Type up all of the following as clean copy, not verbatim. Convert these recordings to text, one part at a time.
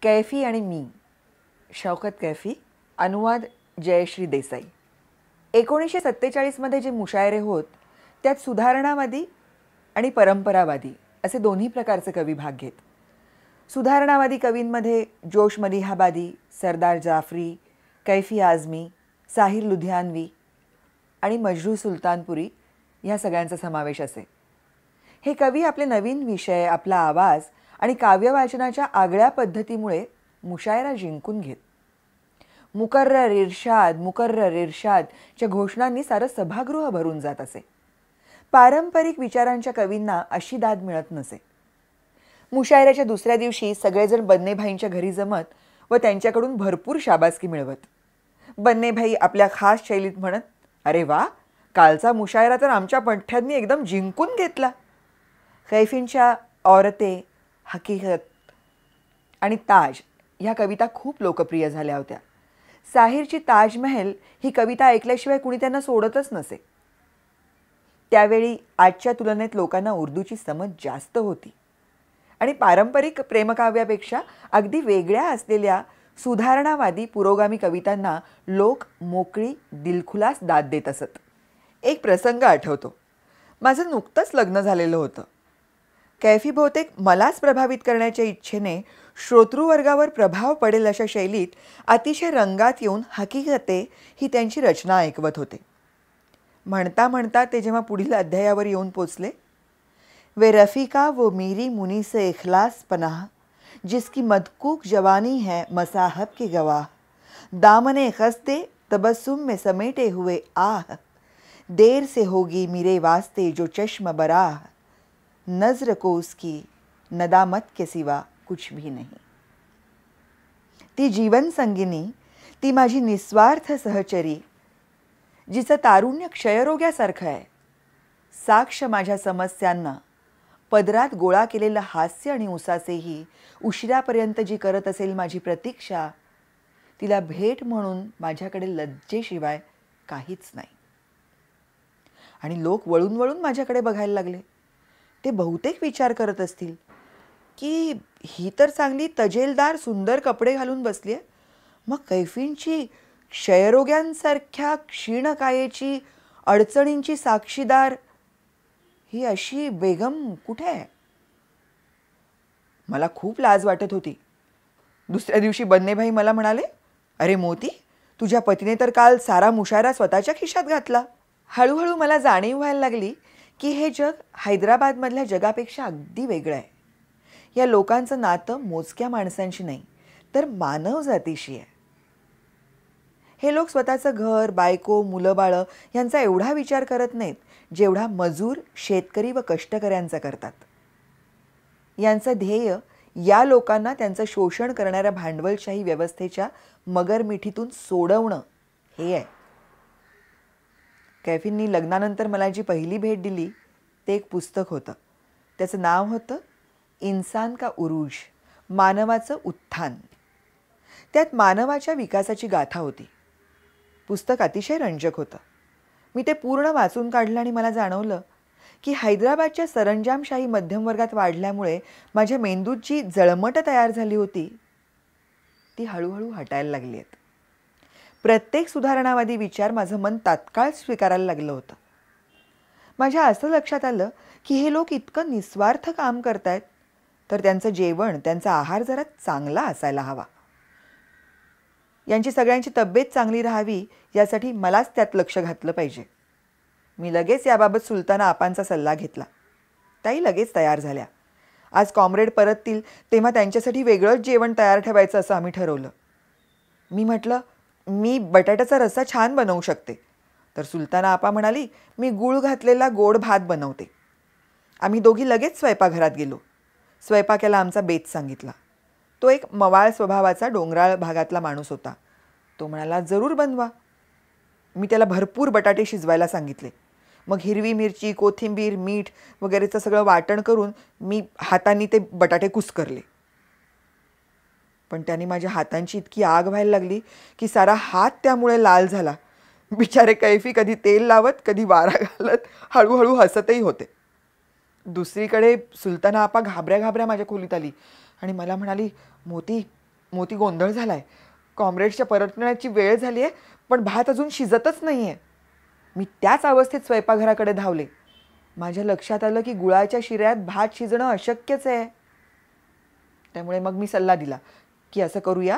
कैफी आणि मी, शौकत कैफी, अनुवाद जयश्री देसाई. 1947मध्ये जे मुशायरे होत त्यात सुधारणावादी आणि परंपरावादी असे दोन्ही प्रकारचे कवी भाग घेत. सुधारणावादी कवींमध्ये जोश मलिहाबादी, सरदार जाफरी, कैफी आझमी, साहिर लुधियानवी आणि मजरू सुलतानपुरी ह्या सगळ्यांचा समावेश असे. हे कवी आपले नवीन विषय, आपला आवाज आणि काव्यवाचनाच्या आगळ्या पद्धतीमुळे मुशायरा जिंकून घेत. मुकर्रर इर्शादच्या घोषणांनी सारं सभागृह भरून जात असे. पारंपरिक विचारांच्या कवींना अशी दाद मिळत नसे. मुशायऱ्याच्या दुसऱ्या दिवशी सगळेजण बन्नेभाईंच्या घरी जमत व त्यांच्याकडून भरपूर शाबासकी मिळवत. बन्नेभाई आपल्या खास शैलीत म्हणत, अरे वा, कालचा मुशायरा तर आमच्या पंठ्यांनी एकदम जिंकून घेतला. कैफींच्या औरते, हकीकत आणि ताज ह्या कविता खूप लोकप्रिय झाल्या होत्या. साहिरची ताजमहल ही कविता ऐकल्याशिवाय कुणी त्यांना सोडतच नसे. त्यावेळी आजच्या तुलनेत लोकांना उर्दूची समज जास्त होती आणि पारंपरिक प्रेमकाव्यापेक्षा अगदी वेगळ्या असलेल्या सुधारणावादी पुरोगामी कवितांना लोक मोकळी दिलखुलास दाद देत असत. एक प्रसंग आठवतो. माझं नुकतंच लग्न झालेलं होतं. कैफी बहुतेक मलाच प्रभावित करण्याच्या इच्छेने श्रोतृवर्गावर प्रभाव पडेल अशा शैलीत अतिशय रंगात येऊन हकीकते ही त्यांची रचना ऐकवत होते. म्हणता म्हणता ते जेव्हा पुढील अध्यायावर येऊन पोचले, वे रफिका वो मीरी मुनी से इखलास पनाह, जिसकी मदकूक जवानी है मसाहब के गवाह, दामने खस्ते तबस्सुम में समेटे हुए आह, देर से होगी मेरे वास्ते जो चश्म बराह, नजर को उसकी नदामत के सिवा कुछ भी नहीं. ती जीवन संगिनी, ती माझी निस्वार्थ सहचरी, जिचं तारुण्य क्षयरोग्यासारखं आहे. साक्ष माझ्या समस्यांना, पदरात गोळा केलेलं हास्य आणि उसासेही, उशिरापर्यंत जी करत असेल माझी प्रतीक्षा, तिला भेट म्हणून माझ्याकडे लज्जेशिवाय काहीच नाही. आणि लोक वळून वळून माझ्याकडे बघायला लागले. ते बहुतेक विचार करत असतील की ही तर चांगली तजेलदार सुंदर कपडे घालून बसली आहे, मग कैफींची क्षयरोग्यांसारख्या क्षीणकायेची अडचणींची साक्षीदार ही अशी बेगम कुठे आहे. मला खूप लाज वाटत होती. दुसऱ्या दिवशी बन्नेभाई मला म्हणाले, अरे मोती, तुझ्या पतीने तर काल सारा मुशायरा स्वतःच्या खिशात घातला. हळूहळू मला जाणीव व्हायला लागली की हे जग हैदराबादमधल्या जगापेक्षा अगदी वेगळं आहे. या लोकांचं नातं मोजक्या माणसांशी नाही तर मानवजातीशी आहे. हे लोक स्वतःचं घर, बायको, मुलं बाळं यांचा एवढा विचार करत नाहीत जेवढा मजूर, शेतकरी व कष्टकऱ्यांचा करतात. यांचं ध्येय या लोकांना त्यांचं शोषण करणाऱ्या भांडवलशाही व्यवस्थेच्या मगरमिठीतून सोडवणं हे आहे. कैफींनी लग्नानंतर मला जी पहिली भेट दिली ते एक पुस्तक होतं. त्याचं नाव होतं इन्सान का उरूज, मानवाचं उत्थान. त्यात मानवाच्या विकासाची गाथा होती. पुस्तक अतिशय रंजक होतं. मी ते पूर्ण वाचून काढलं आणि मला जाणवलं की हैदराबादच्या सरंजामशाही मध्यमवर्गात वाढल्यामुळे माझ्या मेंदूत जी जळमट तयार झाली होती ती हळूहळू हटायला लागली आहेत. प्रत्येक सुधारणावादी विचार माझं मन तात्काळ स्वीकारायला लागलं होतं. माझ्या असं लक्षात आलं की हे लोक इतकं निस्वार्थ काम करतायत तर त्यांचं जेवण, त्यांचा आहार जरा चांगला असायला हवा. यांची सगळ्यांची तब्येत चांगली राहावी यासाठी मलाच त्यात लक्ष घातलं पाहिजे. मी लगेच याबाबत सुलताना आपांचा सल्ला घेतला. त्याही लगेच तयार झाल्या. आज कॉम्रेड परततील तेव्हा त्यांच्यासाठी वेगळंच जेवण तयार ठेवायचं असं आम्ही ठरवलं. मी म्हटलं, मी बटाट्याचा रस्सा छान बनवू शकते. तर सुलताना आपा म्हणाली, मी गूळ घातलेला गोड भात बनवते. आम्ही दोघी लगेच स्वयंपाकघरात गेलो. स्वयंपाकाला आमचा बेत सांगितला. तो एक मवाळ स्वभावाचा डोंगराळ भागातला माणूस होता. तो म्हणाला, जरूर बनवा. मी त्याला भरपूर बटाटे शिजवायला सांगितले. मग हिरवी मिरची, कोथिंबीर, मीठ वगैरेचं सगळं वाटण करून मी हातांनी ते बटाटे कुस्करले. पण त्याने माझ्या हातांची इतकी आग व्हायला लागली की सारा हात त्यामुळे लाल झाला. बिचारे कैफी कधी तेल लावत, कधी वारा घालत, हळूहळू हसतही होते. दुसरीकडे सुलताना आपा घाबऱ्या घाबऱ्या माझ्या खोलीत आली आणि मला म्हणाली, मोती, मोती गोंधळ झालाय. कॉम्रेड्सच्या परतण्याची वेळ झाली आहे, पण भात अजून शिजतच नाही आहे. मी त्याच अवस्थेत स्वयंपाकघराकडे धावले. माझ्या लक्षात आलं की गुळाच्या शिऱ्यात भात शिजणं अशक्यच आहे. त्यामुळे मग मी सल्ला दिला की असं करूया,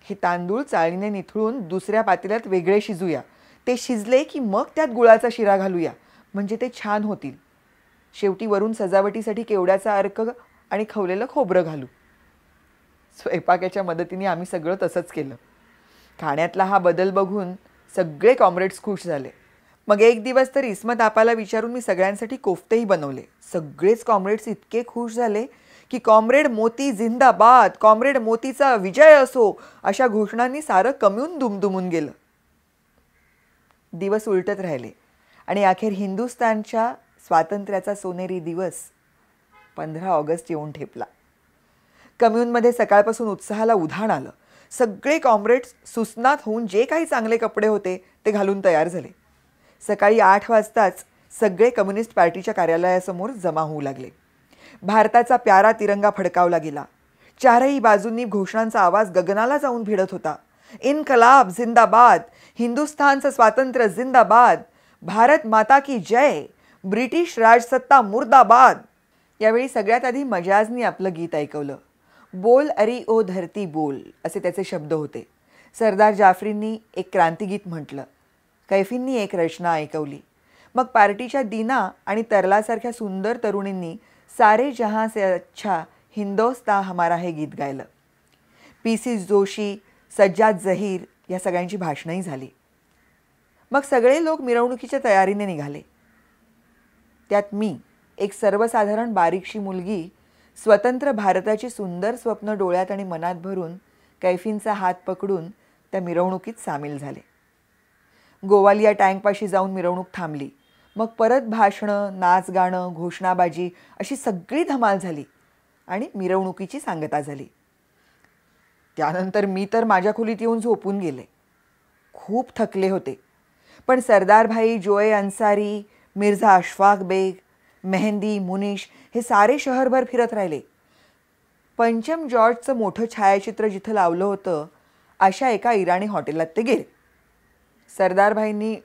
हे तांदूळ चाळणीने निथळून दुसऱ्या पातेल्यात वेगळे शिजूया. ते शिजले की मग त्यात गुळाचा शिरा घालूया, म्हणजे ते छान होतील. शेवटी वरून सजावटीसाठी केवड्याचा अर्क आणि खवलेलं खोबरं घालू. स्वयंपाकाच्या मदतीने आम्ही सगळं तसंच केलं. खाण्यातला हा बदल बघून सगळे कॉम्रेड्स खुश झाले. मग एक दिवस तर इस्मत आपाला विचारून मी सगळ्यांसाठी कोफ्तेही बनवले. सगळेच कॉम्रेड्स इतके खुश झाले की कॉम्रेड मोती जिंदाबाद, कॉम्रेड मोतीचा विजय असो, अशा घोषणांनी सारं कम्यून दुमदुमून गेलं. दिवस उलटत राहिले आणि अखेर हिंदुस्थानच्या स्वातंत्र्याचा सोनेरी दिवस 15 ऑगस्ट येऊन ठेपला. कम्यूनमध्ये सकाळपासून उत्साहाला उधाण आलं. सगळे कॉम्रेड्स सुसनात होऊन जे काही चांगले कपडे होते ते घालून तयार झाले. सकाळी 8 वाजताच सगळे कम्युनिस्ट पार्टीच्या कार्यालयासमोर जमा होऊ लागले. भारताचा प्यारा तिरंगा फडकावला गेला. चारही बाजूंनी घोषणांचा आवाज गगनाला जाऊन भिडत होता. इन्कलाब जिंदाबाद, हिंदुस्थानचं स्वातंत्र्य जिंदाबाद, भारत माता की जय, ब्रिटिश राजसत्ता मुर्दाबाद. यावेळी सगळ्यात आधी मजाजनी आपलं गीत ऐकवलं. बोल अरी ओ धरती बोल असे त्याचे शब्द होते. सरदार जाफरींनी एक क्रांतिगीत म्हटलं. कैफींनी एक रचना ऐकवली. मग पार्टीच्या दीना आणि तरलासारख्या सुंदर तरुणींनी सारे जहां से अच्छा हिंदोस्तां हमारा हे गीत गायलं. पी.सी. जोशी, सज्जाद जहीर या सगळ्यांची भाषणंही झाली. मग सगळे लोक मिरवणुकीच्या तयारीने निघाले. त्यात मी, एक सर्वसाधारण बारीकशी मुलगी, स्वतंत्र भारताची सुंदर स्वप्न डोळ्यात आणि मनात भरून कैफींचा हात पकडून त्या मिरवणुकीत सामील झाले. गोवालिया टँकपाशी जाऊन मिरवणूक थांबली. मग परत भाषणं, नाच गाणं, घोषणाबाजी अशी सगळी धमाल झाली आणि मिरवणुकीची सांगता झाली. त्यानंतर मी तर माझ्या खोलीत येऊन झोपून गेले. खूप थकले होते. पण सरदारभाई, जोए अन्सारी, मिर्झा अशफाक बेग, मेहंदी, मुनीश हे सारे शहरभर फिरत राहिले. पंचम जॉर्जचं मोठं छायाचित्र जिथं लावलं होतं अशा एका इराणी हॉटेलात ते गेले. सरदारभाईंनी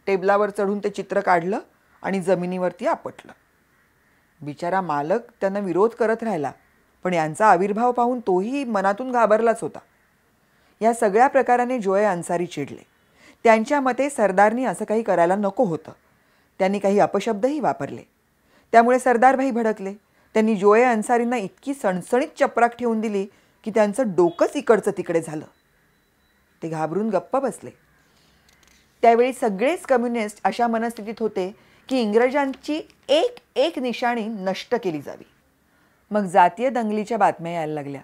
टेबलावर चढून ते चित्र काढलं आणि जमिनीवरती आपटलं. बिचारा मालक त्यांना विरोध करत राहिला, पण यांचा आविर्भाव पाहून तोही मनातून घाबरलाच होता. या सगळ्या प्रकाराने जोए अन्सारी चिडले. त्यांच्या मते सरदारनी असं काही करायला नको होतं. त्यांनी काही अपशब्दही वापरले. त्यामुळे सरदारभाई भडकले. त्यांनी जोए अन्सारींना इतकी सणसणीत चपराक ठेवून दिली की त्यांचं डोकंच इकडचं तिकडे झालं. ते घाबरून गप्प बसले. त्यावेळी सगळेच कम्युनिस्ट अशा मनस्थितीत होते की इंग्रजांची एक एक निशाणी नष्ट केली जावी. मग जातीय दंगलीच्या बातम्या यायला लागल्या.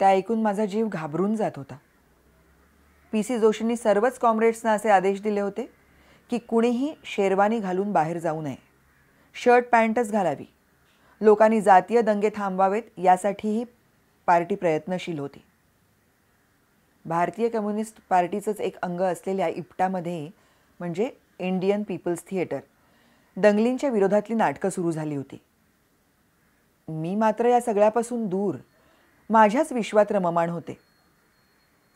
त्या ऐकून माझा जीव घाबरून जात होता. पी.सी. जोशींनी सर्वच कॉम्रेड्सना असे आदेश दिले होते की कुणीही शेरवानी घालून बाहेर जाऊ नये. शर्ट पॅन्टच घालावी. लोकांनी जातीय दंगे थांबवावेत यासाठीही पार्टी प्रयत्नशील होती. भारतीय कम्युनिस्ट पार्टीचंच एक अंग असलेल्या इप्टामध्ये, म्हणजे इंडियन पीपल्स थिएटर, दंगलींच्या विरोधातली नाटकं सुरू झाली होती. मी मात्र या सगळ्यापासून दूर माझ्याच विश्वात रममाण होते.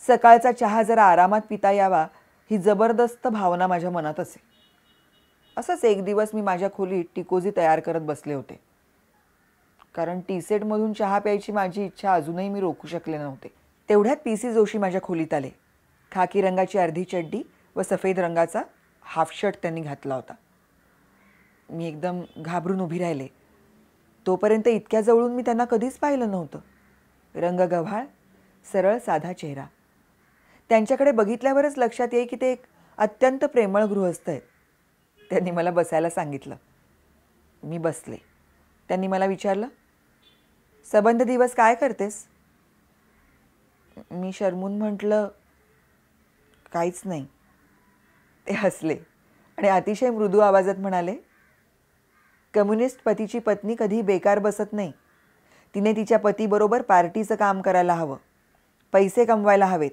सकाळचा चहा जरा आरामात पिता यावा ही जबरदस्त भावना माझ्या मनात असे. असंच एक दिवस मी माझ्या खोलीत टिकोजी तयार करत बसले होते. कारण टी सेटमधून चहा प्यायची माझी इच्छा अजूनही मी रोखू शकले नव्हते. तेवढ्यात पी.सी. जोशी माझ्या खोलीत आले. खाकी रंगाची अर्धी चड्डी व सफेद रंगाचा हाफ शर्ट त्यांनी घातला होता. मी एकदम घाबरून उभी राहिले. तोपर्यंत इतक्या जवळून मी त्यांना कधीच पाहिलं नव्हतं. रंग गव्हाळ, सरळ साधा चेहरा. त्यांच्याकडे बघितल्यावरच लक्षात येई की ते एक अत्यंत प्रेमळ गृहस्थ आहेत. त्यांनी मला बसायला सांगितलं. मी बसले. त्यांनी मला विचारलं, सबंध दिवस काय करतेस? मी शरमून म्हटलं, काहीच नाही. ते हसले आणि अतिशय मृदू आवाजात म्हणाले, कम्युनिस्ट पतीची पत्नी कधी बेकार बसत नाही. तिने तिच्या पतीबरोबर पार्टीचं काम करायला हवं, पैसे कमवायला हवेत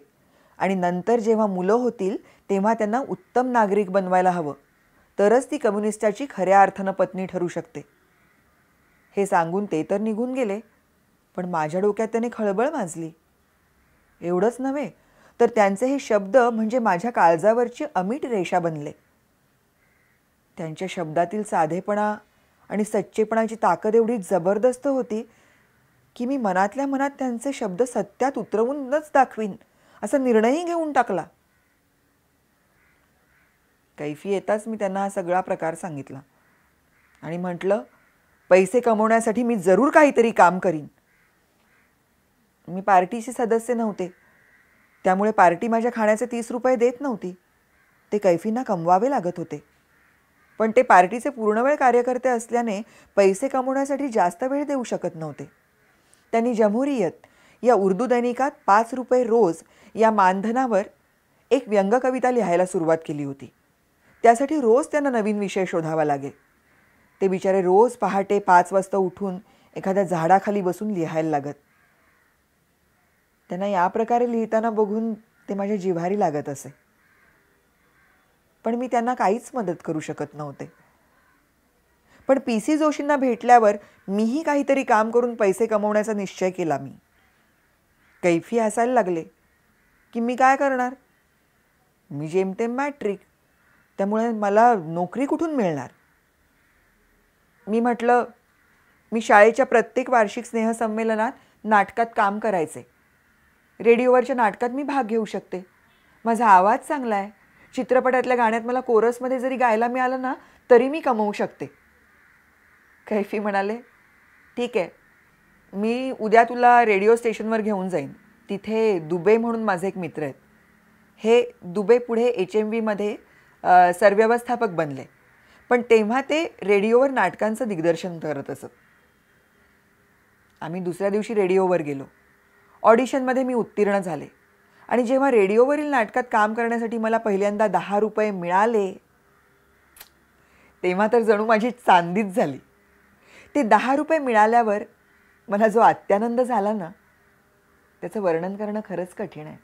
आणि नंतर जेव्हा मुलं होतील तेव्हा त्यांना उत्तम नागरिक बनवायला हवं. तरच ती कम्युनिस्टाची खऱ्या अर्थानं पत्नी ठरू शकते. हे सांगून ते तर निघून गेले, पण माझ्या डोक्यात त्याने खळबळ माजली. एवढंच नव्हे तर त्यांचे हे शब्द म्हणजे माझ्या काळजावरची अमीट रेषा बनले. त्यांच्या शब्दातील साधेपणा आणि सच्चेपणाची ताकद एवढी जबरदस्त होती की मी मनातल्या मनात त्यांचे शब्द सत्यात उतरवूनच दाखवीन असा निर्णयही घेऊन टाकला. कैफी येताच मी त्यांना हा सगळा प्रकार सांगितला आणि म्हटलं, पैसे कमवण्यासाठी मी जरूर काहीतरी काम करीन. मी पार्टीचे सदस्य नव्हते, त्यामुळे पार्टी माझ्या खाण्याचे 30 रुपये देत नव्हती. ते कैफींना कमवावे लागत होते. पण ते पार्टीचे पूर्णवेळ कार्यकर्ते असल्याने पैसे कमवण्यासाठी जास्त वेळ देऊ शकत नव्हते. त्यांनी जमहुरियत या उर्दू दैनिकात 5 रुपये रोज या मानधनावर एक व्यंगकविता लिहायला सुरुवात केली होती. त्यासाठी रोज त्यांना नवीन विषय शोधावा लागे. ते बिचारे रोज पहाटे 5 वाजता उठून एखाद्या झाडाखाली बसून लिहायला लागत. त्यांना या प्रकारे लिहिताना बघून ते माझ्या जिव्हारी लागत असे. पण मी त्यांना काहीच मदत करू शकत नव्हते. पण PC जोशींना भेटल्यावर मीही काहीतरी काम करून पैसे कमवण्याचा निश्चय केला. कैफी हसायला लागले की मी काय करणार, मी जेमतेम मॅट्रिक, त्यामुळे मला नोकरी कुठून मिळणार. मी म्हटलं, मी शाळेच्या प्रत्येक वार्षिक स्नेहसंमेलनात नाटकात काम करायचे. रेडिओवरच्या नाटकात मी भाग घेऊ शकते. माझा आवाज चांगला आहे. चित्रपटातल्या गाण्यात मला कोरसमध्ये जरी गायला मिळालं ना तरी मी कमवू शकते. कैफी म्हणाले, ठीक आहे, मी उद्या तुला रेडिओ स्टेशनवर घेऊन जाईन. तिथे दुबे म्हणून माझे एक मित्र आहेत. हे दुबे पुढे HMVमध्ये सरव्यवस्थापक बनले, पण तेव्हा ते रेडिओवर नाटकांचं दिग्दर्शन करत असत. आम्ही दुसऱ्या दिवशी रेडिओवर गेलो. ऑडिशनमध्ये मी उत्तीर्ण झाले आणि जेव्हा रेडिओवरील नाटकात काम करण्यासाठी मला पहिल्यांदा 10 रुपये मिळाले तेव्हा तर जणू माझी चांदीच झाली. ते 10 रुपये मिळाल्यावर मला जो अत्यानंद झाला ना त्याचं वर्णन करणं खरंच कठीण आहे.